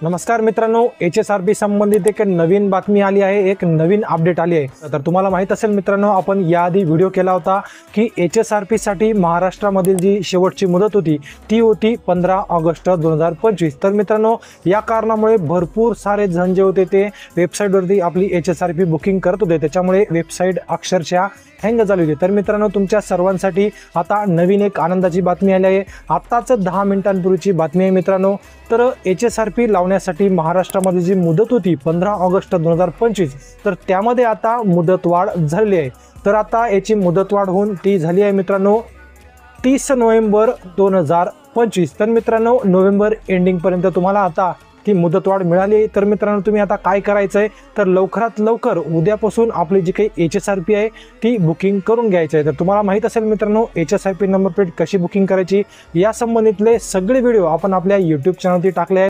नमस्कार मित्रांनो, HSRP संबंधित एक नवीन बातमी आली आहे, एक नवीन अपडेट आली आहे। तर तुम्हाला माहित असेल मित्रांनो, आपण याआधी व्हिडिओ केला होता की HSRP साठी महाराष्ट्रामधील जी शेवटची मुदत होती ती होती 15 ऑगस्ट 2025। तर मित्रांनो, या कारणामुळे भरपूर सारे जण जे होते ते वेबसाईटवरती आपली HSRP बुकिंग करत होते, त्याच्यामुळे वेबसाईट अक्षरशः हँग झाली होती। तर मित्रांनो, तुमच्या सर्वांसाठी आता नवीन एक आनंदाची बातमी आली आहे। आताच 10 मिनिटांपूर्वीची बातमी आहे मित्रांनो। तर HSRP लावण्यासाठी महाराष्ट्रामध्ये जी मुदत होती 15 ऑगस्ट 2025, तर त्यामध्ये आता मुदतवाढ झाली आहे। तर आता याची मुदतवाढ होऊन ती झाली आहे मित्रांनो 30 नोव्हेंबर 2025। तर मित्रांनो, नोव्हेंबर एंडिंग पर्यंत तुम्हाला आता ती मुदतवाढ मिळाली। तर मित्रांनो, तुम्ही आता काय करायचं आहे, तर लवकरात लवकर उद्यापासून आपली जी काही HSRP आहे ती बुकिंग करून घ्यायची आहे। तर तुम्हाला माहित असेल मित्रांनो, HSRP नंबर प्लेट कशी बुकिंग करायची या संबंधितले सगळे व्हिडिओ आपण आपल्या YouTube चॅनलवरती टाकले आहेत।